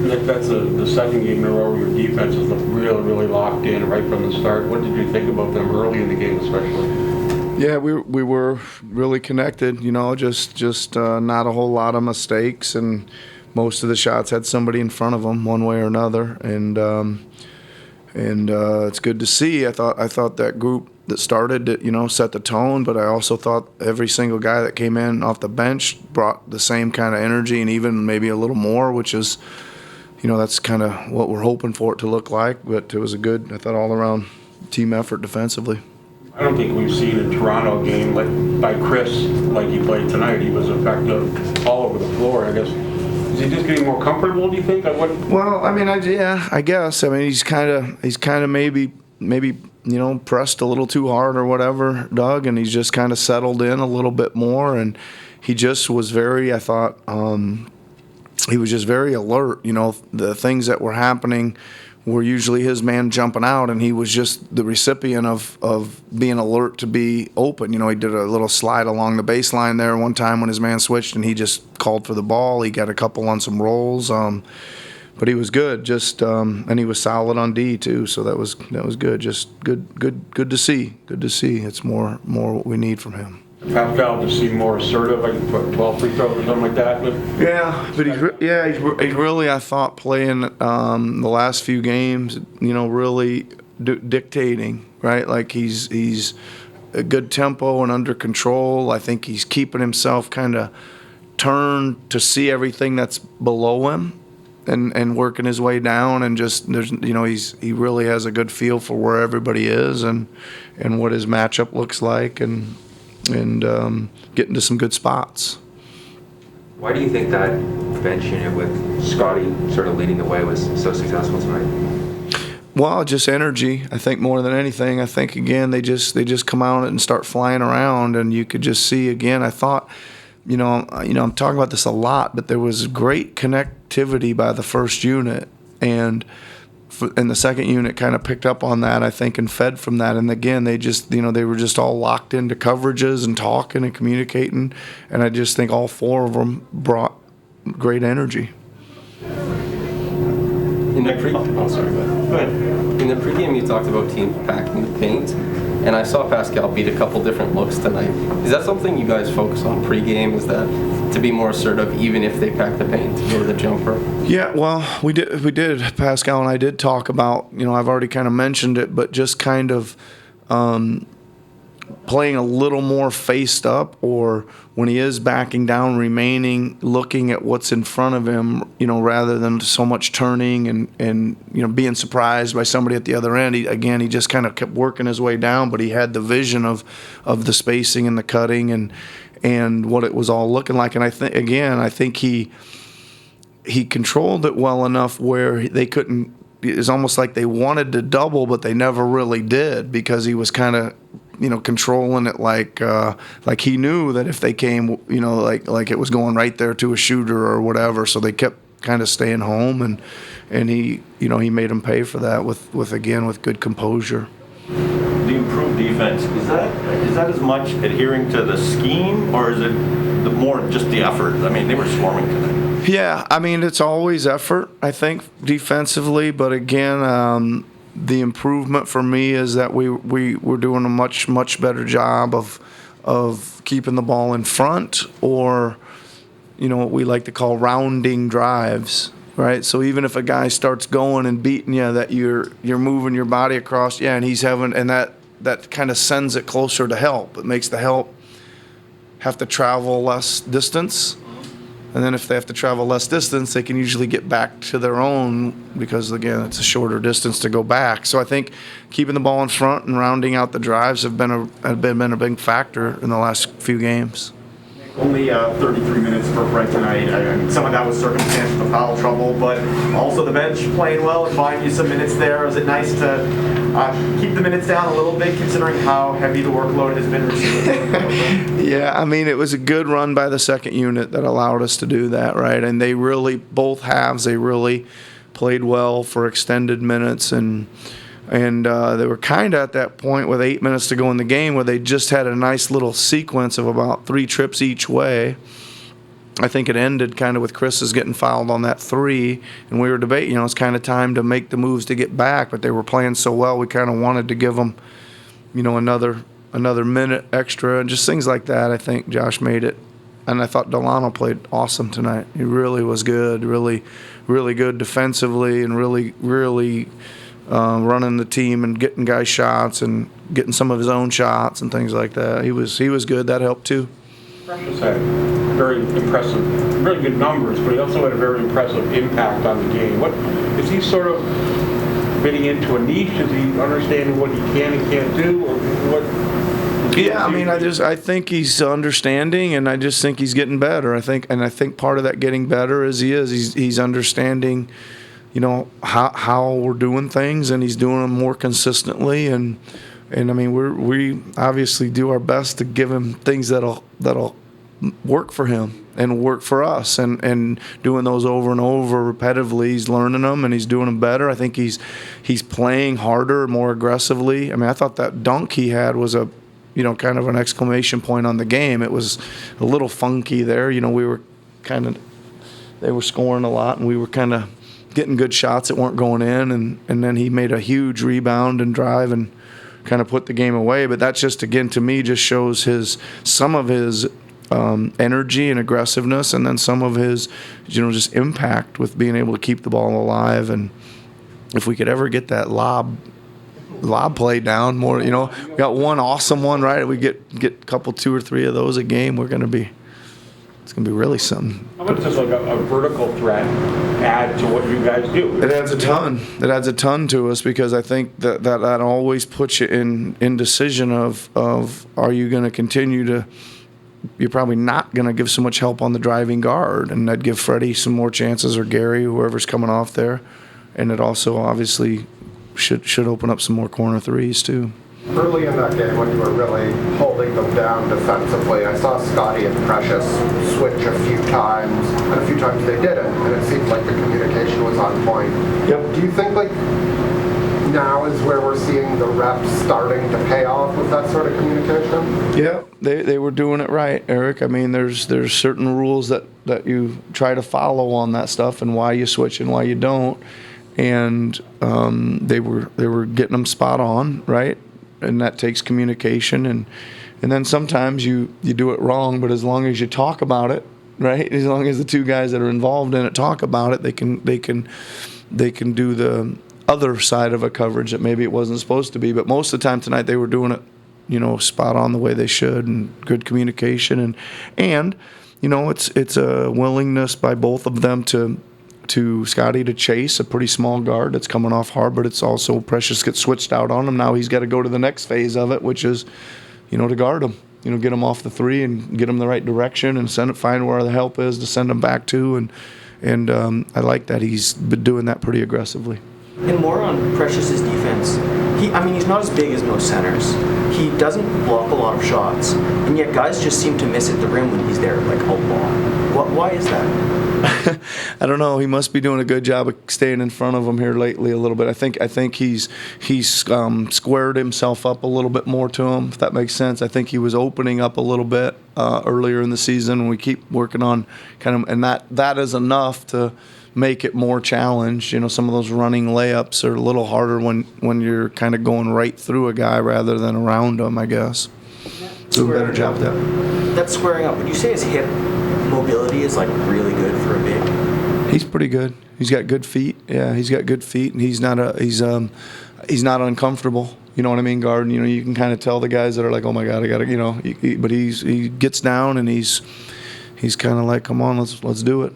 Nick, that's the second game in a row where your defense has looked really, really locked in right from the start. What did you think about them early in the game, especially? Yeah, we were really connected. Just not a whole lot of mistakes, and most of the shots had somebody in front of them, one way or another. And it's good to see. I thought that group that started, set the tone, but I also thought every single guy that came in off the bench brought the same kind of energy and even maybe a little more, which is, that's kind of what we're hoping for it to look like. But it was a good, I thought, all-around team effort defensively. I don't think we've seen a Toronto game by Chris like he played tonight. He was effective all over the floor, I guess. Is he just getting more comfortable, do you think? Well, I mean, I guess. I mean, he's kind of maybe pressed a little too hard or whatever, Doug, and he's just kind of settled in a little bit more, and he just was very, I thought, he was just very alert. The things that were happening were usually his man jumping out, and he was just the recipient of being alert to be open. He did a little slide along the baseline there one time when his man switched, and he just called for the ball. He got a couple on some rolls. But he was good, and he was solid on D too. So that was good. Just good to see. Good to see. It's more what we need from him. Pascal to seem more assertive, like 12 free throws or something like that. Yeah, but he's really, I thought, playing the last few games. Really dictating, right? Like he's a good tempo and under control. I think he's keeping himself kind of turned to see everything that's below him. And working his way down, and just he really has a good feel for where everybody is and what his matchup looks like, and getting to some good spots. Why do you think that bench unit with Scotty sort of leading the way was so successful tonight? Well, just energy. I think more than anything. I think again they just come out and start flying around, and you could just see again. I thought. I'm talking about this a lot, but there was great connectivity by the first unit, and the second unit kind of picked up on that, I think, and fed from that. And again, they just, they were just all locked into coverages and talking and communicating, and I just think all four of them brought great energy. In the pregame, you talked about teams packing the paint. And I saw Pascal beat a couple different looks tonight. Is that something you guys focus on pregame? Is that to be more assertive, even if they pack the paint or the jumper? Yeah, well, we did. Pascal and I did talk about. I've already kind of mentioned it, but just kind of playing a little more faced up, or when he is backing down, remaining, looking at what's in front of him, rather than so much turning and being surprised by somebody at the other end. He just kind of kept working his way down, but he had the vision of the spacing and the cutting and what it was all looking like. And I think he controlled it well enough where they couldn't. It's almost like they wanted to double, but they never really did, because he was kind of controlling it like he knew that if they came, like it was going right there to a shooter or whatever. So they kept kind of staying home, and he made them pay for that with good composure. The improved defense, is that as much adhering to the scheme, or is it more just the effort? I mean, they were swarming tonight. Yeah, I mean, it's always effort, I think, defensively, but again, the improvement for me is that we're doing a much better job of keeping the ball in front, or what we like to call rounding drives, right? So even if a guy starts going and beating you, that you're moving your body across, and he's having, and that kind of sends it closer to help. It makes the help have to travel less distance. And then if they have to travel less distance, they can usually get back to their own, because, again, it's a shorter distance to go back. So I think keeping the ball in front and rounding out the drives have been a big factor in the last few games. Only 33 minutes for Brett tonight. Some of that was circumstantial, the foul trouble, but also the bench playing well and buying you some minutes there. Was it nice to keep the minutes down a little bit, considering how heavy the workload has been recently? Yeah, I mean, it was a good run by the second unit that allowed us to do that, right? And they really, both halves, they really played well for extended minutes, and they were kind of at that point with 8 minutes to go in the game where they just had a nice little sequence of about 3 trips each way. I think it ended kind of with Chris's getting fouled on that 3, and we were debating, it's kind of time to make the moves to get back, but they were playing so well, we kind of wanted to give them, another minute extra, and just things like that. I think Josh made it, and I thought Delano played awesome tonight. He really was good, really, really good defensively, and really, really running the team and getting guys shots and getting some of his own shots and things like that. He was good. That helped too. Precious had very impressive, very good numbers, but he also had a very impressive impact on the game. What is he sort of fitting into a niche? Is he understanding what he can and can't do, or what? Yeah, I mean, I think he's understanding, and I just think he's getting better. I think part of that getting better is he's understanding, how we're doing things, and he's doing them more consistently, and I mean, we obviously do our best to give him things that'll work for him and work for us, and doing those over and over repetitively. He's learning them and he's doing them better. I think he's playing harder, more aggressively. I mean, I thought that dunk he had was a kind of an exclamation point on the game. It was a little funky there. We were they were scoring a lot, and we were kind of getting good shots that weren't going in, and then he made a huge rebound and drive and kind of put the game away. But that's just, again, to me, just shows some of his energy and aggressiveness, and then some of his just impact with being able to keep the ball alive. And if we could ever get that lob play down more, we got one awesome one, right? We get a couple, 2 or 3 of those a game, it's gonna be really something. How much does like a vertical threat add to what you guys do? It adds a ton. It adds a ton to us, because I think that always puts you in decision of are you going to continue to. You're probably not going to give so much help on the driving guard, and that'd give Freddie some more chances, or Gary, whoever's coming off there, and it also obviously should open up some more corner threes too. Early in that game, when you were really holding them down defensively, I saw Scotty and Precious switch a few times, and a few times they didn't, and it seemed like the communication was on point. Yep. Do you think now is where we're seeing the reps starting to pay off with that sort of communication? Yeah, they were doing it right, Eric. I mean, there's certain rules that you try to follow on that stuff, and why you switch and why you don't, and they were getting them spot on, right? And that takes communication, and then sometimes you do it wrong, but as long as you talk about it, right? As long as the 2 guys that are involved in it talk about it, they can do the other side of a coverage that maybe it wasn't supposed to be. But most of the time tonight they were doing it, spot on the way they should, and good communication, and it's a willingness by both of them to Scotty to chase a pretty small guard that's coming off hard, but it's also Precious gets switched out on him. Now he's got to go to the next phase of it, which is, to guard him, get him off the 3 and get him the right direction, and find where the help is to send him back to. And I like that he's been doing that pretty aggressively. And more on Precious's defense. He's not as big as most centers. He doesn't block a lot of shots, and yet guys just seem to miss at the rim when he's there, like a lot. Why is that? I don't know. He must be doing a good job of staying in front of him here lately a little bit. I think he's squared himself up a little bit more to him, if that makes sense. I think he was opening up a little bit earlier in the season, and we keep working on and that is enough to make it more challenged. Some of those running layups are a little harder when you're kind of going right through a guy rather than around him, I guess. Do a better job of that. That's squaring up. Would you say his hip mobility is really good for a big? He's pretty good. He's got good feet. Yeah, he's got good feet, and he's not uncomfortable. You know what I mean, guarding. You can kind of tell the guys that are like, oh my God, I gotta, but he gets down, and he's kind of like, come on, let's do it.